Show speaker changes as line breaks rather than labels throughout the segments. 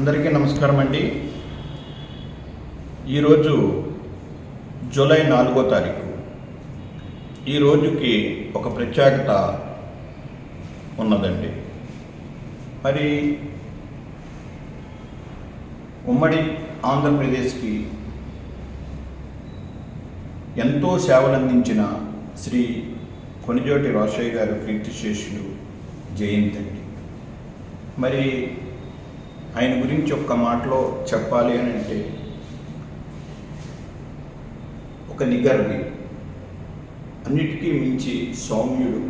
అందరికీ నమస్కారం అండి. ఈరోజు జూలై 4వ తారీఖు. ఈ రోజుకి ఒక ప్రత్యేకత ఉన్నదండి. మరి ఉమ్మడి ఆంధ్రప్రదేశ్కి ఎంతో సేవలందించిన శ్రీ కొణిజేటి రోశయ్య గారు కీర్తిశేషులు జయంతి అండి. మరి ఆయన గురించి ఒక్క మాటలో చెప్పాలి అని అంటే, ఒక నిగర్వి, అన్నిటికీ మించి సౌమ్యుడు,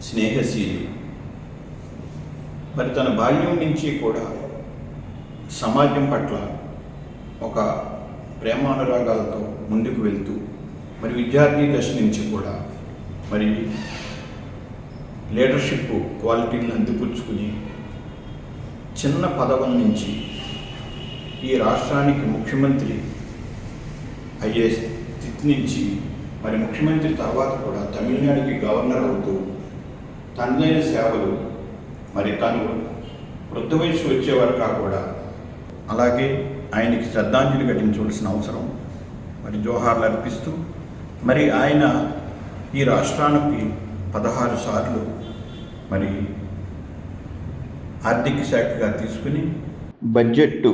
స్నేహశీలి. మరి తన బాల్యం నుంచి కూడా సమాజం పట్ల ఒక ప్రేమానురాగాలతో ముందుకు వెళ్తూ, మరి విద్యార్థి దశ నుంచి కూడా మరి లీడర్షిప్ క్వాలిటీలను అందిపుచ్చుకుని చిన్న పదవుల నుంచి ఈ రాష్ట్రానికి ముఖ్యమంత్రి అయ్యే స్థితి నుంచి మరి ముఖ్యమంత్రి తర్వాత కూడా తమిళనాడుకి గవర్నర్ అవుతూ తనదైన సేవలు, మరి తను వృద్ధ వయసు వచ్చే వరకు కూడా అలాగే ఆయనకి శ్రద్ధాంజలి ఘటించవలసిన అవసరం, మరి జోహార్లు అర్పిస్తూ మరి ఆయన ఈ రాష్ట్రానికి 16 సార్లు మరి ఆర్థిక శాఖగా తీసుకుని బడ్జెట్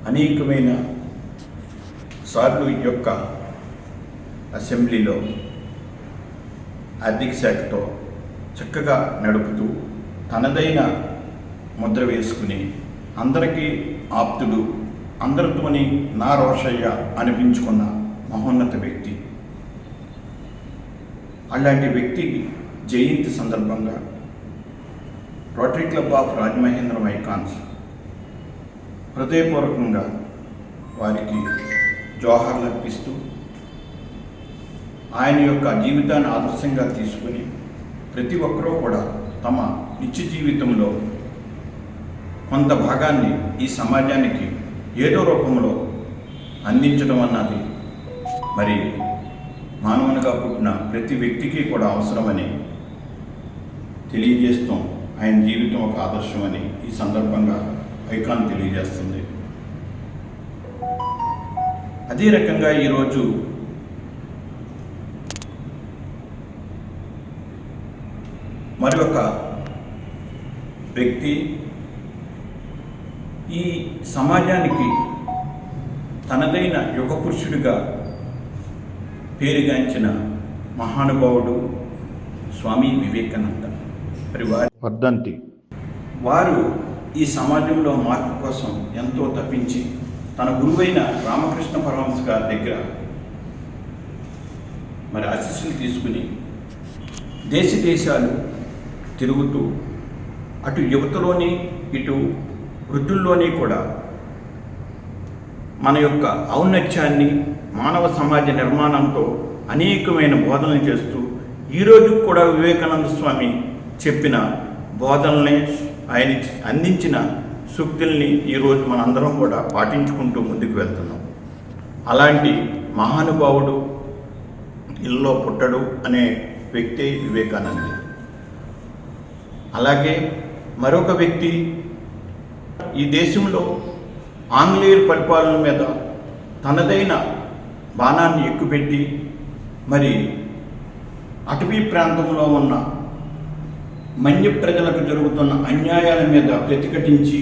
అనేకమైన సార్లు ఈ యొక్క అసెంబ్లీలో ఆర్థిక శాఖతో చక్కగా నడుపుతూ తనదైన ముద్ర వేసుకుని అందరికీ ఆప్తుడు, అందరితోని నా రోషయ్య అనిపించుకున్న మహోన్నత వ్యక్తి. అలాంటి వ్యక్తి జయంతి సందర్భంగా rotary club of Rajamahendram icons హృదయపూర్వకంగా వారికి జోహార్లు అర్పిస్తూ, ఆయన యొక్క జీవితాన్ని ఆదర్శంగా తీసుకుని ప్రతి ఒక్కరూ కూడా తమ నిత్య జీవితంలో కొంత భాగాన్ని ఈ సమాజానికి ఏదో రూపంలో అందించడం అన్నది మరి మానవునిగా పుట్టిన ప్రతి వ్యక్తికి కూడా అవసరమని తెలియజేస్తాం. ఆయన జీవితం ఒక ఆదర్శం అని ఈ సందర్భంగా ఐకాన్ తెలియజేస్తుంది. అదే రకంగా ఈరోజు మరి ఒక వ్యక్తి ఈ సమాజానికి తనదైన యుగ పురుషుడిగా పేరుగాంచిన మహానుభావుడు స్వామి వివేకానంద వారి వర్ధంతి. వారు ఈ సమాజంలో మార్పు కోసం ఎంతో తప్పించి తన గురువైన రామకృష్ణ పరమహంస గారి దగ్గర మరి ఆశీస్సులు తీసుకుని దేశ దేశాలు తిరుగుతూ అటు యువతలోని ఇటు వృద్ధుల్లోని కూడా మన యొక్క ఔన్నత్యాన్ని, మానవ సమాజ నిర్మాణంతో అనేకమైన బోధనలు చేస్తూ ఈరోజు కూడా వివేకానంద స్వామి చెప్పిన బోధనల్ని, ఆయన అందించిన సూక్తుల్ని ఈరోజు మనందరం కూడా పాటించుకుంటూ ముందుకు వెళ్తున్నాం. అలాంటి మహానుభావుడు ఇల్లులో పుట్టడు అనే వ్యక్తి వివేకానంద. అలాగే మరొక వ్యక్తి ఈ దేశంలో ఆంగ్లేయుల పరిపాలన మీద తనదైన బాణాన్ని ఎక్కుపెట్టి మరి అటవీ ప్రాంతంలో ఉన్న మన్య ప్రజలకు జరుగుతున్న అన్యాయాల మీద ప్రతిఘటించి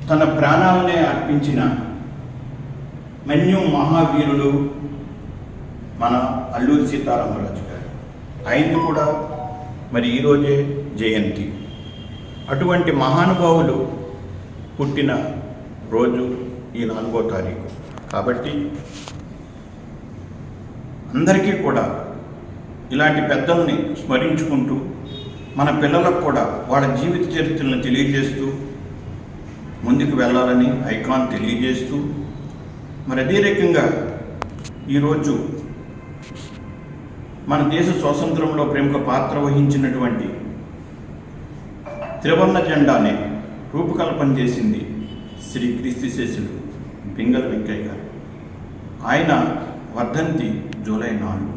తన ప్రాణాలనే అర్పించిన మన్యం మహావీరుడు మన అల్లూరి సీతారామరాజు గారు. ఆయన్ని కూడా మరి ఈరోజే జయంతి. అటువంటి మహానుభావులు పుట్టిన రోజు ఈ 4వ తారీఖు. కాబట్టి అందరికీ కూడా ఇలాంటి పెద్దల్ని స్మరించుకుంటూ మన పిల్లలకు కూడా వాళ్ళ జీవిత చరిత్రలను తెలియజేస్తూ ముందుకు వెళ్ళాలని ఐకాన్ తెలియజేస్తూ, మరి అదే రకంగా ఈరోజు మన దేశ స్వాతంత్రంలో ప్రముఖ పాత్ర వహించినటువంటి త్రివర్ణ జెండాని రూపకల్పన చేసింది శ్రీ కీర్తిశేషులు పింగళ వెంకయ్య గారు. ఆయన వర్ధంతి జూలై 4.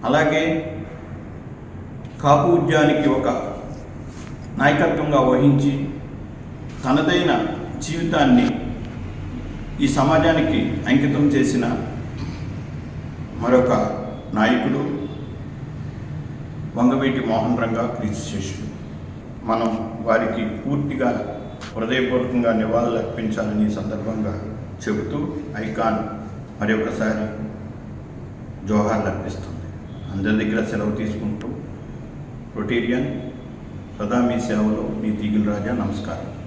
అలాగే కాపు ఉద్యమానికి ఒక నాయకత్వంగా వహించి తనదైన జీవితాన్ని ఈ సమాజానికి అంకితం చేసిన మరొక నాయకుడు వంగవీటి మోహన్ రంగా క్రీస్తు శిష్యుడు. మనం వారికి పూర్తిగా హృదయపూర్వకంగా నివాళులు అర్పించాలని సందర్భంగా చెబుతూ ఐకాన్ మరి ఒకసారి జోహార్లు అర్పిస్తుంది. అందరి దగ్గర సెలవు తీసుకుంటూ రొటేరియన్ సదా మీ సేవలో మీ తీగిల్ రాజా. నమస్కారం.